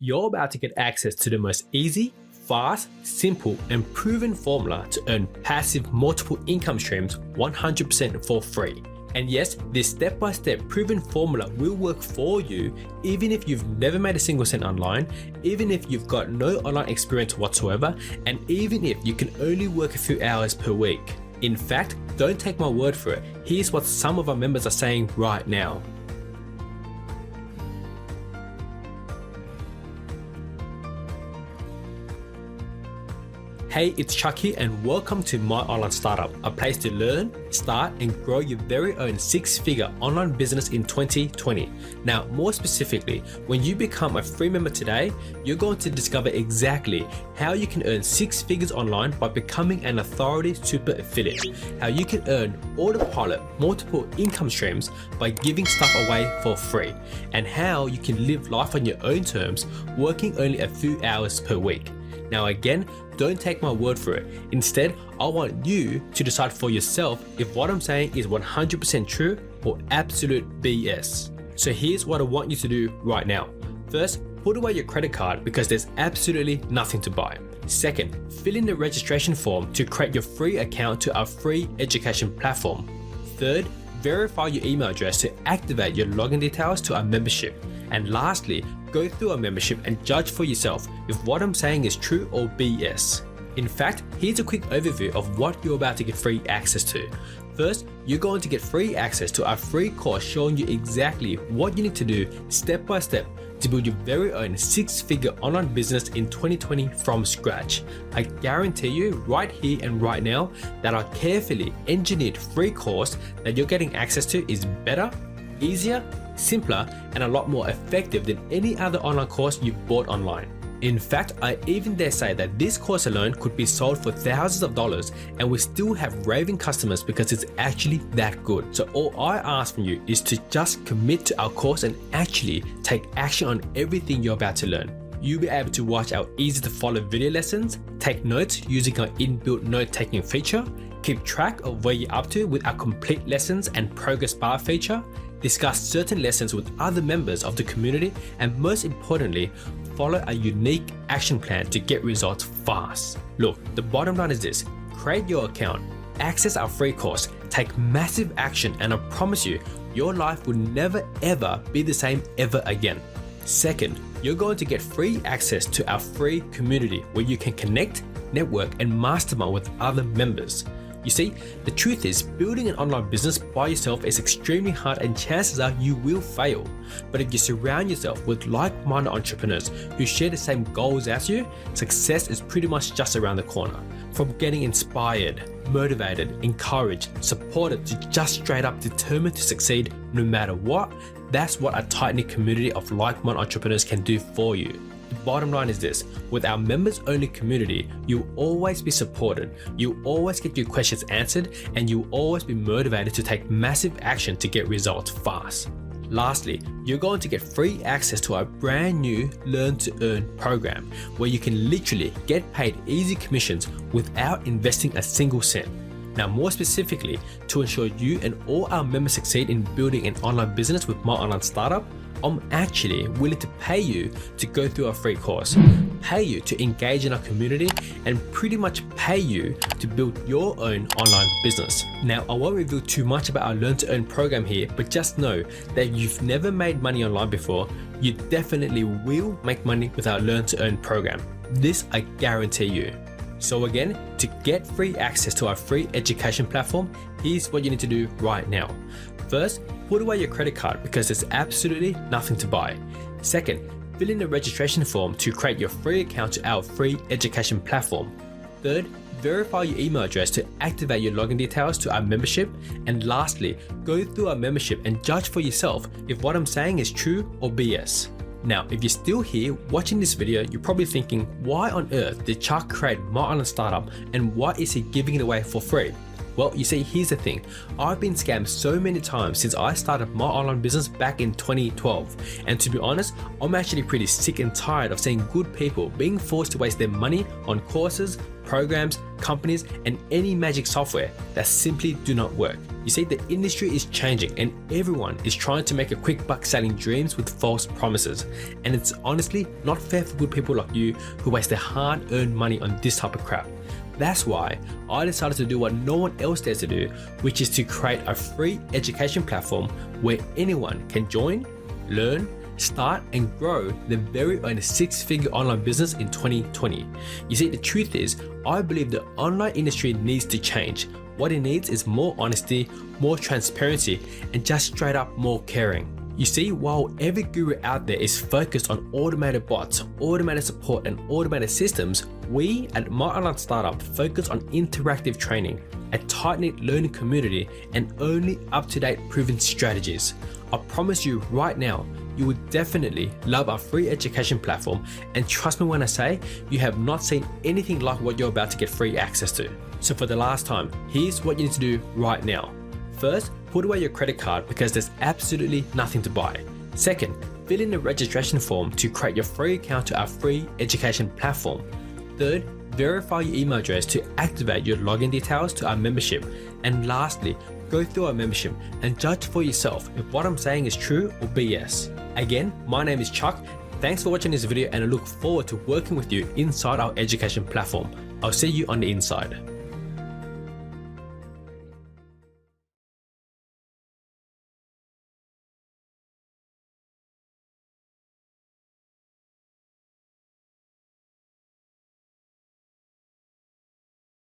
You're about to get access to the most easy, fast, simple, and proven formula to earn passive multiple income streams 100% for free. And yes, this step-by-step proven formula will work for you even if you've never made a single cent online, even if you've got no online experience whatsoever, and even if you can only work a few hours per week. In fact, don't take my word for it. Here's what some of our members are saying right now. Hey, it's Chuck here and welcome to My Online Startup, a place to learn, start and grow your very own six-figure online business in 2020. Now, more specifically, when you become a free member today, you're going to discover exactly how you can earn six figures online by becoming an authority super affiliate, how you can earn autopilot multiple income streams by giving stuff away for free, and how you can live life on your own terms, working only a few hours per week. Now again, don't take my word for it. Instead, I want you to decide for yourself if what I'm saying is 100% true or absolute BS. So here's what I want you to do right now. First, put away your credit card because there's absolutely nothing to buy. Second, fill in the registration form to create your free account to our free education platform. Third, verify your email address to activate your login details to our membership. And lastly, go through our membership and judge for yourself if what I'm saying is true or BS. In fact, here's a quick overview of what you're about to get free access to. First, you're going to get free access to our free course showing you exactly what you need to do step by step to build your very own six-figure online business in 2020 from scratch. I guarantee you right here and right now that our carefully engineered free course that you're getting access to is better, easier, simpler, and a lot more effective than any other online course you've bought online. In fact, I even dare say that this course alone could be sold for thousands of dollars and we still have raving customers because it's actually that good. So all I ask from you is to just commit to our course and actually take action on everything you're about to learn. You'll be able to watch our easy to follow video lessons, take notes using our inbuilt note-taking feature, keep track of where you're up to with our complete lessons and progress bar feature, discuss certain lessons with other members of the community, and most importantly, follow a unique action plan to get results fast. Look, the bottom line is this: create your account, access our free course, take massive action, and I promise you, your life will never ever be the same ever again. Second, you're going to get free access to our free community where you can connect, network, and mastermind with other members. You see, the truth is building an online business by yourself is extremely hard and chances are you will fail. But if you surround yourself with like-minded entrepreneurs who share the same goals as you, success is pretty much just around the corner. From getting inspired, motivated, encouraged, supported to just straight up determined to succeed no matter what, that's what a tight-knit community of like-minded entrepreneurs can do for you. The bottom line is this: with our members only community, you'll always be supported, you'll always get your questions answered, and you'll always be motivated to take massive action to get results fast. Lastly, you're going to get free access to our brand new Learn to Earn program, where you can literally get paid easy commissions without investing a single cent. Now, more specifically, to ensure you and all our members succeed in building an online business with My Online Startup, I'm actually willing to pay you to go through our free course, pay you to engage in our community, and pretty much pay you to build your own online business. Now, I won't reveal too much about our Learn to Earn program here, but just know that if you've never made money online before, you definitely will make money with our Learn to Earn program. This I guarantee you. So again, to get free access to our free education platform, here's what you need to do right now. First, put away your credit card because there's absolutely nothing to buy. Second, fill in the registration form to create your free account to our free education platform. Third, verify your email address to activate your login details to our membership. And lastly, go through our membership and judge for yourself if what I'm saying is true or BS. Now, if you're still here watching this video, you're probably thinking, why on earth did Chuck create My Online Startup and why is he giving it away for free? Well, you see, here's the thing. I've been scammed so many times since I started my online business back in 2012. And to be honest, I'm actually pretty sick and tired of seeing good people being forced to waste their money on courses, programs, companies, and any magic software that simply do not work. You see, the industry is changing and everyone is trying to make a quick buck selling dreams with false promises. And it's honestly not fair for good people like you who waste their hard-earned money on this type of crap. That's why I decided to do what no one else dares to do, which is to create a free education platform where anyone can join, learn, start and grow their very own six-figure online business in 2020. You see, the truth is, I believe the online industry needs to change. What it needs is more honesty, more transparency, and just straight up more caring. You see, while every guru out there is focused on automated bots, automated support, and automated systems, we at My Online Startup focus on interactive training, a tight-knit learning community, and only up-to-date proven strategies. I promise you right now, you would definitely love our free education platform, and trust me when I say you have not seen anything like what you're about to get free access to. So for the last time, here's what you need to do right now. First, put away your credit card because there's absolutely nothing to buy. Second, fill in the registration form to create your free account to our free education platform. Third, verify your email address to activate your login details to our membership. And lastly, go through our membership and judge for yourself if what I'm saying is true or BS. Again, my name is Chuck. Thanks for watching this video and I look forward to working with you inside our education platform. I'll see you on the inside.